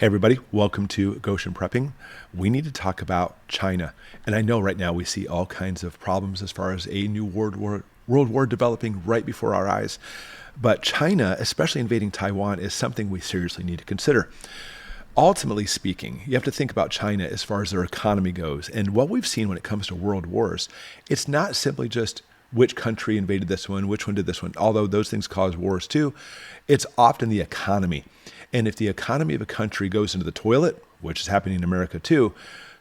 Hey everybody, welcome to Goshen Prepping. We need to talk about China. And I know right now we see all kinds of problems as far as a new world war developing right before our eyes. But China, especially invading Taiwan, is something we seriously need to consider. Ultimately speaking, you have to think about China as far as their economy goes. And what we've seen when it comes to world wars, it's not simply just which country invaded this one, which one did this one, although those things cause wars too. It's often the economy. And if the economy of a country goes into the toilet, which is happening in America too,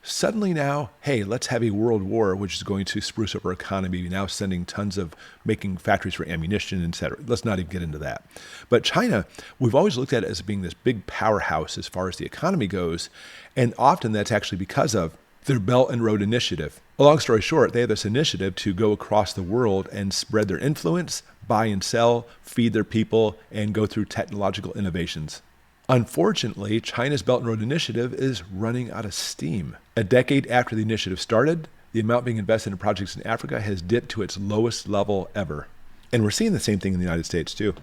suddenly now, hey, let's have a world war, which is going to spruce up our economy, now sending tons of making factories for ammunition, et cetera. Let's not even get into that. But China, we've always looked at it as being this big powerhouse as far as the economy goes. And often that's actually because of their Belt and Road Initiative. A long story short, they have this initiative to go across the world and spread their influence, buy and sell, feed their people, and go through technological innovations. Unfortunately, China's Belt and Road Initiative is running out of steam. A decade after the initiative started, the amount being invested in projects in Africa has dipped to its lowest level ever. And we're seeing the same thing in the United States too.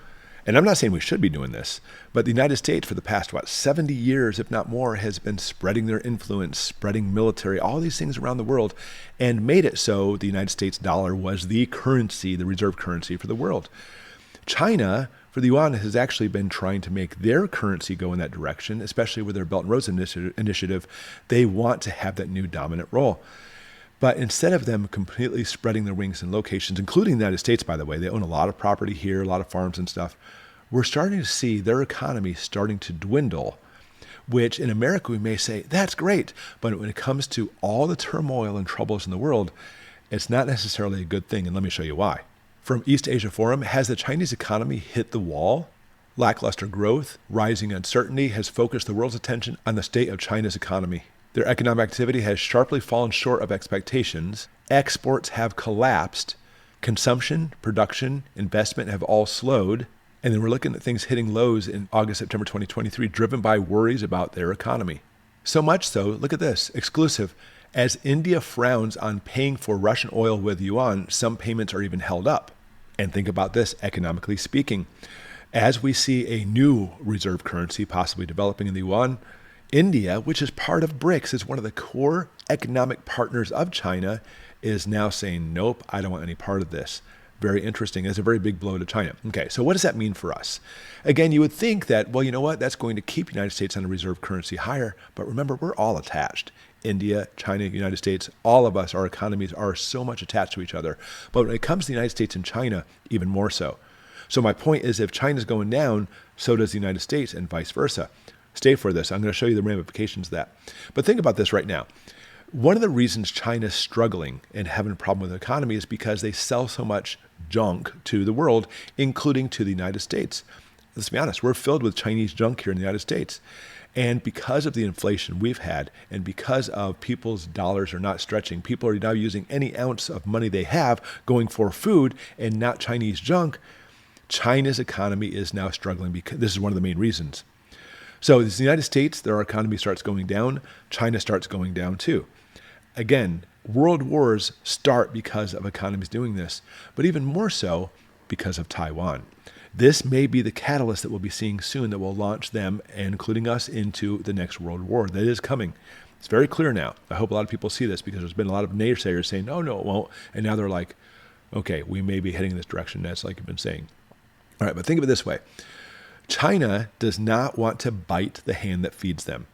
And I'm not saying we should be doing this, but the United States for the past, 70 years, if not more, has been spreading their influence, spreading military, all these things around the world, and made it so the United States dollar was the currency, the reserve currency for the world. China, for the yuan, has actually been trying to make their currency go in that direction, especially with their Belt and Road Initiative. They want to have that new dominant role. But instead of them completely spreading their wings in locations, including the United States, by the way, they own a lot of property here, a lot of farms and stuff, we're starting to see their economy starting to dwindle, which in America we may say, that's great. But when it comes to all the turmoil and troubles in the world, it's not necessarily a good thing. And let me show you why. From East Asia Forum, has the Chinese economy hit the wall? Lackluster growth, rising uncertainty has focused the world's attention on the state of China's economy. Their economic activity has sharply fallen short of expectations. Exports have collapsed. Consumption, production, investment have all slowed. And then we're looking at things hitting lows in August, September 2023, driven by worries about their economy. So much so, look at this, exclusive. As India frowns on paying for Russian oil with yuan, some payments are even held up. And think about this, economically speaking. As we see a new reserve currency possibly developing in the yuan, India, which is part of BRICS, is one of the core economic partners of China, is now saying, nope, I don't want any part of this. Very interesting. It's a very big blow to China. Okay, so what does that mean for us? Again, you would think that, well, you know what? That's going to keep the United States on a reserve currency higher. But remember, we're all attached. India, China, United States, all of us, our economies are so much attached to each other. But when it comes to the United States and China, even more so. So my point is, if China's going down, so does the United States and vice versa. Stay for this. I'm going to show you the ramifications of that. But think about this right now. One of the reasons China's struggling and having a problem with the economy is because they sell so much junk to the world, including to the United States. Let's be honest, we're filled with Chinese junk here in the United States. And because of the inflation we've had, and because of people's dollars are not stretching, people are now using any ounce of money they have going for food and not Chinese junk, China's economy is now struggling because this is one of the main reasons. So as the United States, their economy starts going down, China starts going down too. Again, world wars start because of economies doing this, but even more so because of Taiwan. This may be the catalyst that we'll be seeing soon that will launch them, including us, into the next world war that is coming. It's very clear now. I hope a lot of people see this because there's been a lot of naysayers saying, no, it won't. And now they're like, okay, we may be heading in this direction. That's like you've been saying. All right, but think of it this way. China does not want to bite the hand that feeds them.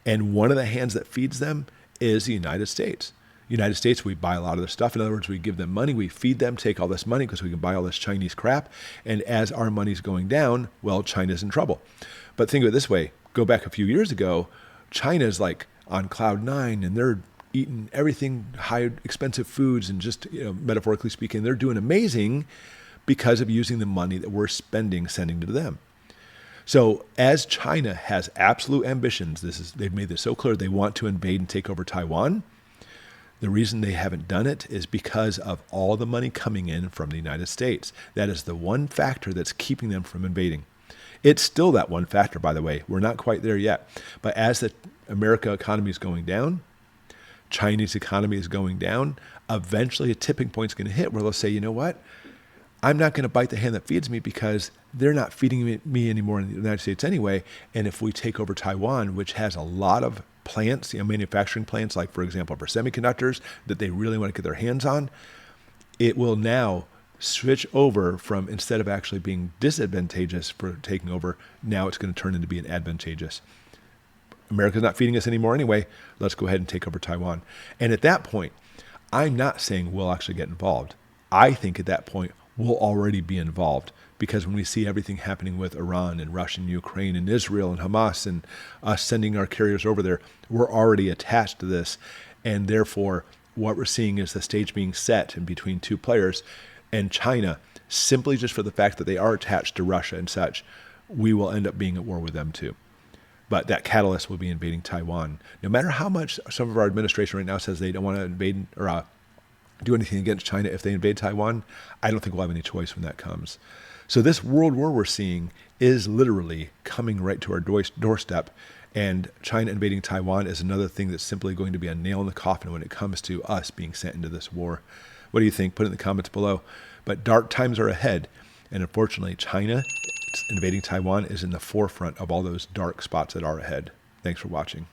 And one of the hands that feeds them is the United States. United States, we buy a lot of their stuff. In other words, we give them money, we feed them, take all this money because we can buy all this Chinese crap. And as our money's going down, well, China's in trouble. But think of it this way. Go back a few years ago, China's like on cloud nine and they're eating everything, high expensive foods and just, metaphorically speaking, they're doing amazing because of using the money that we're spending, sending to them. So as China has absolute ambitions, they've made this so clear, they want to invade and take over Taiwan. The reason they haven't done it is because of all the money coming in from the United States. That is the one factor that's keeping them from invading. It's still that one factor, by the way. We're not quite there yet. But as the America economy is going down, Chinese economy is going down, eventually a tipping point is going to hit where they'll say, you know what? I'm not going to bite the hand that feeds me because they're not feeding me anymore in the United States anyway. And if we take over Taiwan, which has a lot of plants, manufacturing plants, like, for example, for semiconductors that they really want to get their hands on, it will now switch over from, instead of actually being disadvantageous for taking over, now it's going to turn into being advantageous. America's not feeding us anymore anyway. Let's go ahead and take over Taiwan. And at that point, I'm not saying we'll actually get involved. I think at that point, we'll already be involved, because when we see everything happening with Iran and Russia and Ukraine and Israel and Hamas and us sending our carriers over there, we're already attached to this. And therefore, what we're seeing is the stage being set in between two players. And China, simply just for the fact that they are attached to Russia and such, we will end up being at war with them too. But that catalyst will be invading Taiwan. No matter how much some of our administration right now says they don't want to invade or do anything against China if they invade Taiwan, I don't think we'll have any choice when that comes. So this world war we're seeing is literally coming right to our doorstep. And China invading Taiwan is another thing that's simply going to be a nail in the coffin when it comes to us being sent into this war. What do you think? Put it in the comments below. But dark times are ahead. And unfortunately, China invading Taiwan is in the forefront of all those dark spots that are ahead. Thanks for watching.